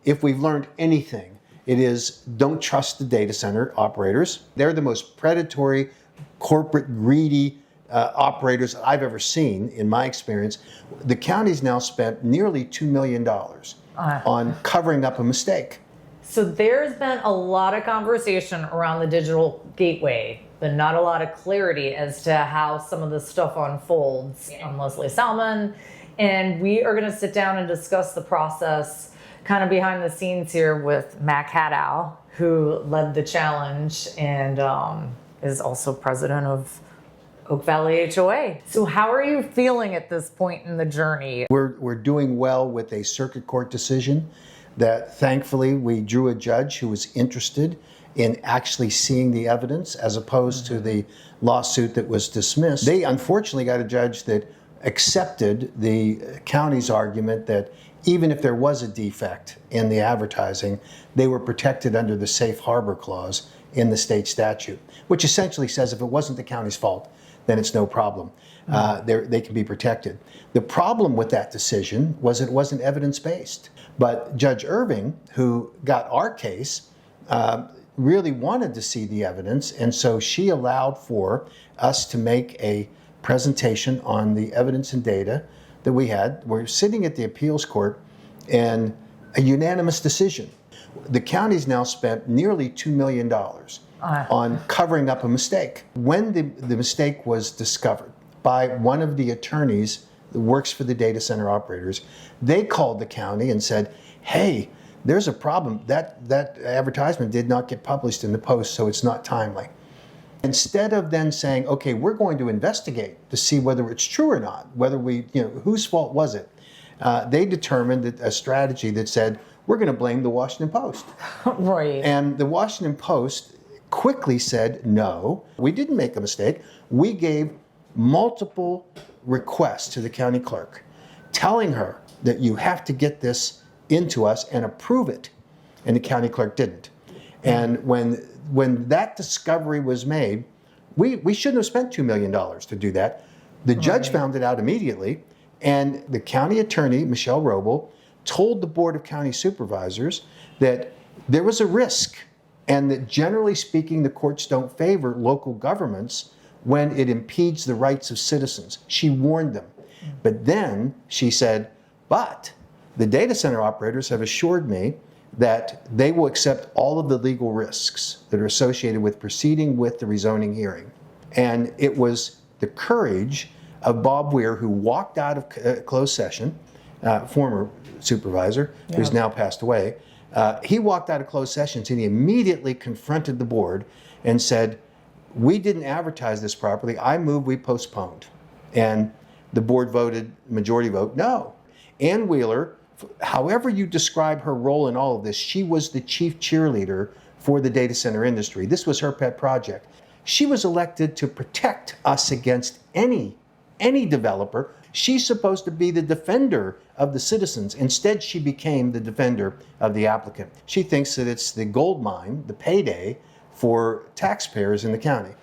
if we've learned anything, it is don't trust the data center operators. They're the most predatory, corporate, greedy operators I've ever seen in my experience. The county's now spent nearly $2 million on covering up a mistake. So there's been a lot of conversation around the digital gateway, but not a lot of clarity as to how some of this stuff unfolds. I'm Leslie Salmon, and we are going to sit down and discuss the process kind of behind the scenes here with Mac Haddow, who led the challenge and is also president of Oak Valley HOA. So how are you feeling at this point in the journey? We're doing well with a circuit court decision that thankfully we drew a judge who was interested in actually seeing the evidence as opposed to the lawsuit that was dismissed. They unfortunately got a judge that accepted the county's argument that even if there was a defect in the advertising, they were protected under the safe harbor clause in the state statute, which essentially says if it wasn't the county's fault, then it's no problem. They can be protected. The problem with that decision was it wasn't evidence-based. But Judge Irving, who got our case, really wanted to see the evidence, and so she allowed for us to make a presentation on the evidence and data that we had. We're sitting at the appeals court and a unanimous decision. The county's now spent nearly $2 million on covering up a mistake. When the mistake was discovered by one of the attorneys that works for the data center operators, they called the county and said, hey, there's a problem. That advertisement did not get published in the Post, so it's not timely. Instead of then saying, okay, we're going to investigate to see whether it's true or not, whether whose fault was it? They determined that a strategy that said, we're going to blame the Washington Post. Right. And the Washington Post quickly said, no, we didn't make a mistake. We gave multiple requests to the county clerk telling her that you have to get this into us and approve it. And the county clerk didn't. And when that discovery was made, we shouldn't have spent $2 million to do that. The judge found it out immediately, and the county attorney, Michelle Roble, told the Board of County Supervisors that there was a risk, and that generally speaking, the courts don't favor local governments when it impedes the rights of citizens. She warned them. But then she said, but the data center operators have assured me that they will accept all of the legal risks that are associated with proceeding with the rezoning hearing. And it was the courage of Bob Weir, who walked out of closed session, former supervisor, who's now passed away. He walked out of closed sessions and he immediately confronted the board and said, we didn't advertise this properly. I move we postponed. And the board voted, majority vote, no. Ann Wheeler, however you describe her role in all of this, she was the chief cheerleader for the data center industry. This was her pet project. She was elected to protect us against any developer. She's supposed to be the defender of the citizens. Instead, she became the defender of the applicant. She thinks that it's the gold mine, the payday for taxpayers in the county.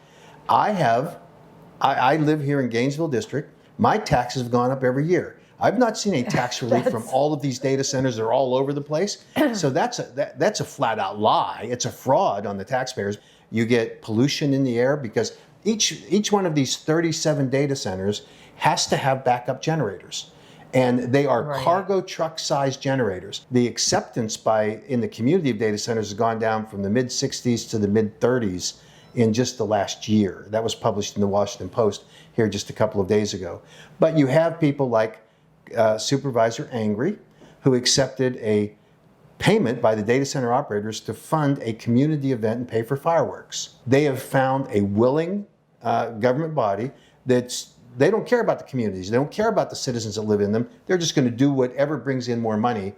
I live here in Gainesville District. My taxes have gone up every year. I've not seen any tax relief from all of these data centers. They're all over the place. So that's a flat out lie. It's a fraud on the taxpayers. You get pollution in the air because each one of these 37 data centers has to have backup generators. And they are cargo truck sized generators. The acceptance in the community of data centers has gone down from the mid 60s to the mid 30s in just the last year. That was published in the Washington Post here just a couple of days ago. But you have people like Supervisor Angry, who accepted a payment by the data center operators to fund a community event and pay for fireworks. They have found a willing government body they don't care about the communities. They don't care about the citizens that live in them. They're just going to do whatever brings in more money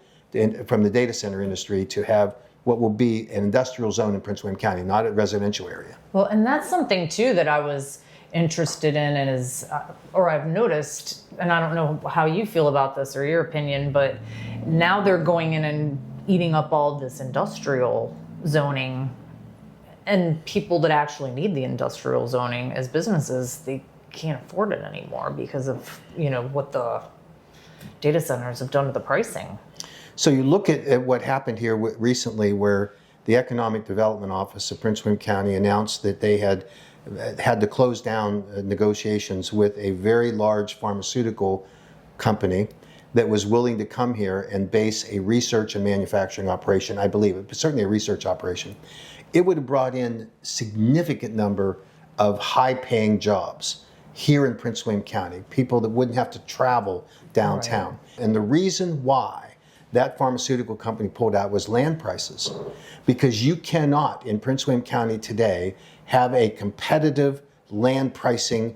from the data center industry to have what will be an industrial zone in Prince William County, not a residential area. Well, and that's something too that I was interested in and or I've noticed, and I don't know how you feel about this or your opinion, but now they're going in and eating up all this industrial zoning, and people that actually need the industrial zoning as businesses, they can't afford it anymore because of what the data centers have done to the pricing. So you look at what happened here recently, where the Economic Development Office of Prince William County announced that they had to close down negotiations with a very large pharmaceutical company that was willing to come here and base a research and manufacturing operation, I believe, but certainly a research operation. It would have brought in significant number of high-paying jobs here in Prince William County, people that wouldn't have to travel downtown. Right. And the reason why that pharmaceutical company pulled out was land prices, because you cannot, in Prince William County today, have a competitive land pricing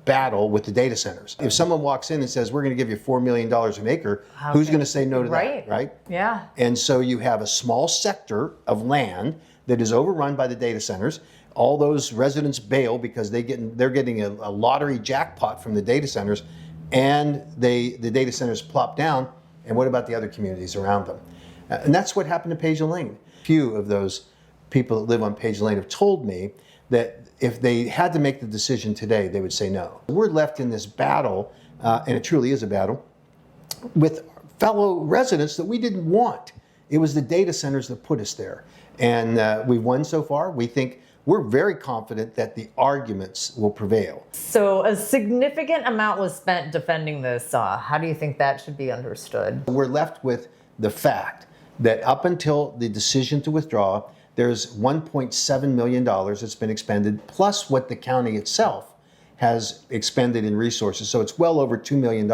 battle with the data centers. If someone walks in and says, we're going to give you $4 million an acre, who's going to say no to that, right? Yeah. And so you have a small sector of land that is overrun by the data centers. All those residents bail because they're getting a lottery jackpot from the data centers, and the data centers plop down. And what about the other communities around them? And that's what happened to Page Lane. Few of those people that live on Page Lane have told me that if they had to make the decision today, they would say no. We're left in this battle, and it truly is a battle, with fellow residents that we didn't want. It was the data centers that put us there. And we've won so far. We're very confident that the arguments will prevail. So a significant amount was spent defending this. How do you think that should be understood? We're left with the fact that up until the decision to withdraw, there's $1.7 million that's been expended, plus what the county itself has expended in resources. So it's well over $2 million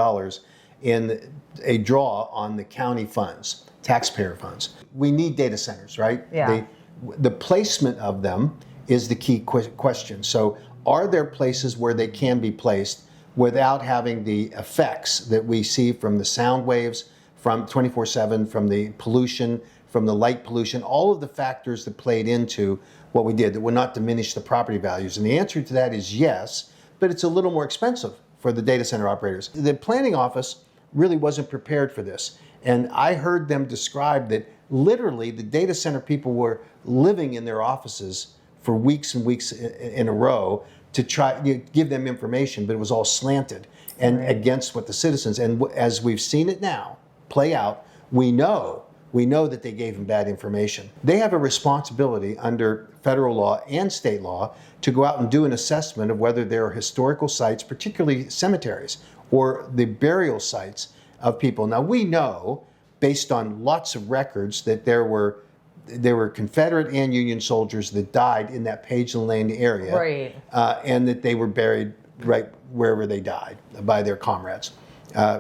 in a draw on the county funds, taxpayer funds. We need data centers, right? Yeah. The placement of them is the key question. So are there places where they can be placed without having the effects that we see from the sound waves, from 24/7, from the pollution, from the light pollution, all of the factors that played into what we did that would not diminish the property values? And the answer to that is yes, but it's a little more expensive for the data center operators. The planning office really wasn't prepared for this. And I heard them describe that literally the data center people were living in their offices for weeks and weeks in a row to try to give them information, but it was all slanted and against what the citizens. And as we've seen it now play out, we know that they gave them bad information. They have a responsibility under federal law and state law to go out and do an assessment of whether there are historical sites, particularly cemeteries, or the burial sites of people. Now we know, based on lots of records, that there were Confederate and Union soldiers that died in that Page Lane area, and that they were buried right wherever they died by their comrades.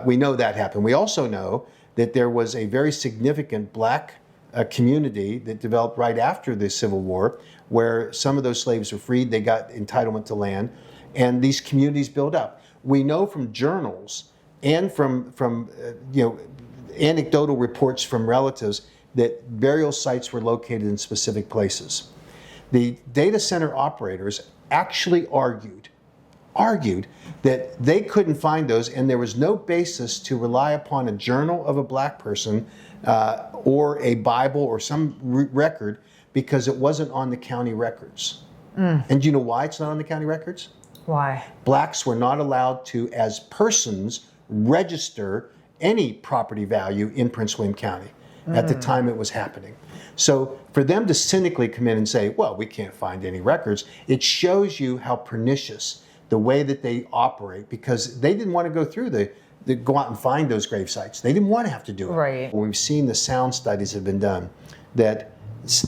We know that happened. We also know that there was a very significant black community that developed right after the Civil War, where some of those slaves were freed, they got entitlement to land, and these communities built up. We know from journals and from anecdotal reports from relatives that burial sites were located in specific places. The data center operators actually argued that they couldn't find those, and there was no basis to rely upon a journal of a black person or a Bible or some record, because it wasn't on the county records. And do you know why it's not on the county records? Why? Blacks were not allowed to, as persons, register any property value in Prince William County at the time it was happening. So for them to cynically come in and say, well, we can't find any records, it shows you how pernicious the way that they operate, because they didn't want to go through go out and find those grave sites. They didn't want to have to do it. Right. We've seen the sound studies that have been done, that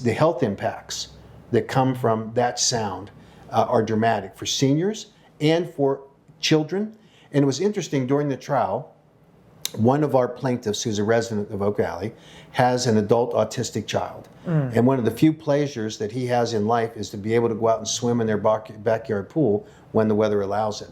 the health impacts that come from that sound are dramatic for seniors and for children. And it was interesting, during the trial, one of our plaintiffs, who's a resident of Oak Valley, has an adult autistic child. And one of the few pleasures that he has in life is to be able to go out and swim in their backyard pool when the weather allows it.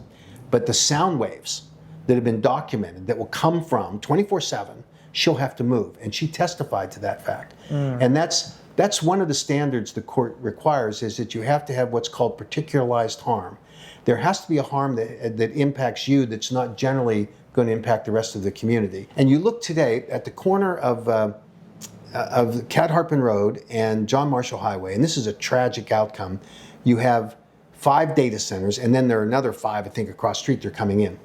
But the sound waves that have been documented that will come from 24/7, she'll have to move. And she testified to that fact. And that's one of the standards the court requires, is that you have to have what's called particularized harm. There has to be a harm that impacts you that's not generally going to impact the rest of the community. And you look today at the corner of Cat Harpin Road and John Marshall Highway, and this is a tragic outcome. You have 5 data centers, and then there are another 5, I think, across the street they're coming in.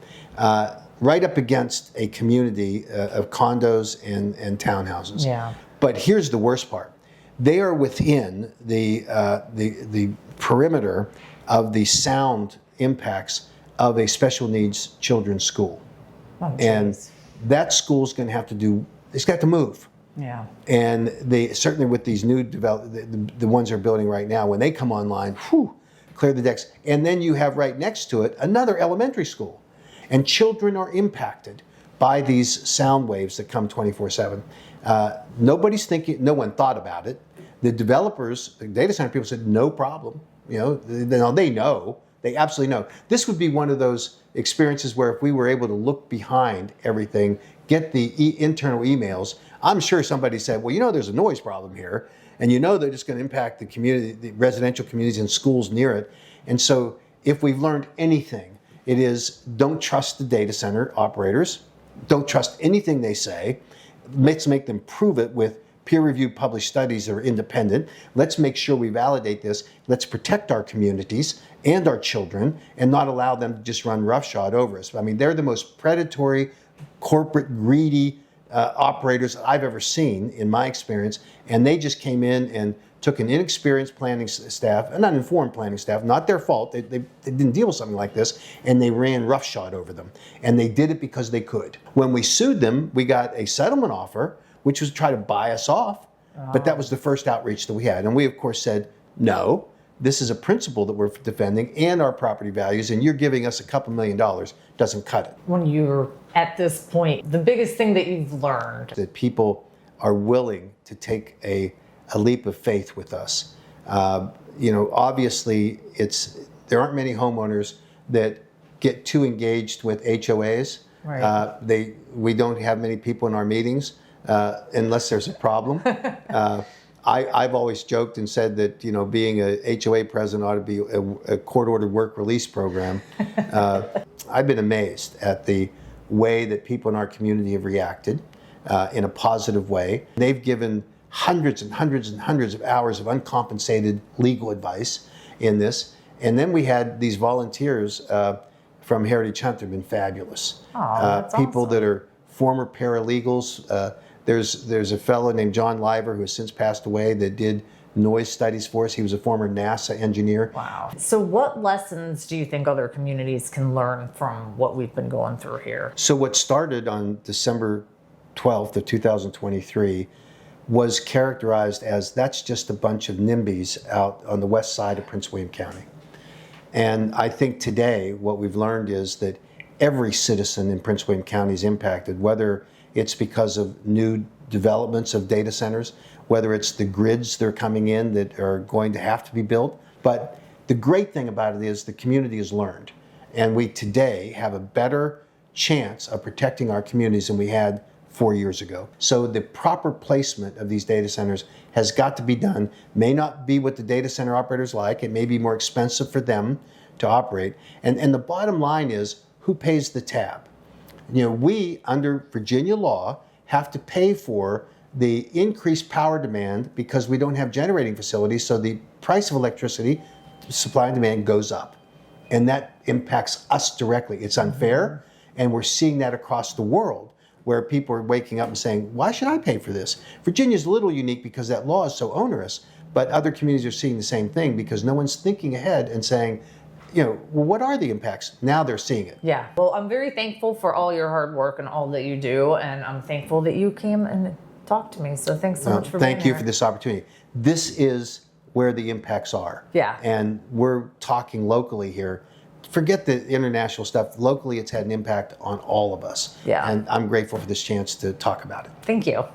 right up against a community of condos and townhouses. Yeah. But here's the worst part. They are within the perimeter of the sound impacts of a special needs children's school. Oh, And geez. that school's going to have to it's got to move. Yeah. And they certainly with these new the ones they're building right now, when they come online, clear the decks. And then you have right next to it another elementary school. And children are impacted by these sound waves that come 24/7. Nobody's thinking, no one thought about it. The developers, the data center people said, no problem. They know, they absolutely know. This would be one of those experiences where if we were able to look behind everything, get the internal emails, I'm sure somebody said, well, there's a noise problem here, and they're just going to impact the community, the residential communities and schools near it. And so if we've learned anything, it is don't trust the data center operators, don't trust anything they say. Let's make them prove it with peer-reviewed published studies that are independent. Let's make sure we validate this. Let's protect our communities and our children and not allow them to just run roughshod over us. I mean, they're the most predatory, corporate, greedy operators I've ever seen in my experience. And they just came in and took an inexperienced planning staff, an uninformed planning staff, not their fault. They didn't deal with something like this, and they ran roughshod over them. And they did it because they could. When we sued them, we got a settlement offer, which was to try to buy us off. But that was the first outreach that we had. And we, of course, said, no, this is a principle that we're defending and our property values, and you're giving us a couple $1 million doesn't cut it. When you're at this point, the biggest thing that you've learned. That people are willing to take a leap of faith with us. Obviously, there aren't many homeowners that get too engaged with HOAs. Right. We don't have many people in our meetings unless there's a problem. I've always joked and said that being a HOA president ought to be a court-ordered work release program. I've been amazed at the way that people in our community have reacted in a positive way. They've given hundreds and hundreds and hundreds of hours of uncompensated legal advice in this. And then we had these volunteers from Heritage Hunt that have been fabulous. Oh, that's people awesome. that are former paralegals. There's a fellow named John Liver who has since passed away that did noise studies for us. He was a former NASA engineer. Wow. So what lessons do you think other communities can learn from what we've been going through here? So what started on December 12th of 2023 was characterized as that's just a bunch of NIMBYs out on the west side of Prince William County. And I think today what we've learned is that every citizen in Prince William County is impacted, whether it's because of new developments of data centers, whether it's the grids that are coming in that are going to have to be built. But the great thing about it is the community has learned. And we today have a better chance of protecting our communities than we had 4 years ago. So the proper placement of these data centers has got to be done. May not be what the data center operators like. It may be more expensive for them to operate. And the bottom line is, who pays the tab? We, under Virginia law, have to pay for the increased power demand because we don't have generating facilities, so the price of electricity, supply and demand, goes up. And that impacts us directly. It's unfair, and we're seeing that across the world, where people are waking up and saying, why should I pay for this? Virginia's a little unique because that law is so onerous, but other communities are seeing the same thing because no one's thinking ahead and saying, well, what are the impacts? Now they're seeing it. Yeah. Well, I'm very thankful for all your hard work and all that you do, and I'm thankful that you came and talked to me. So thanks so much for being here. Thank you for this opportunity. This is where the impacts are. Yeah. And we're talking locally here. Forget the international stuff. Locally, it's had an impact on all of us. Yeah. And I'm grateful for this chance to talk about it. Thank you.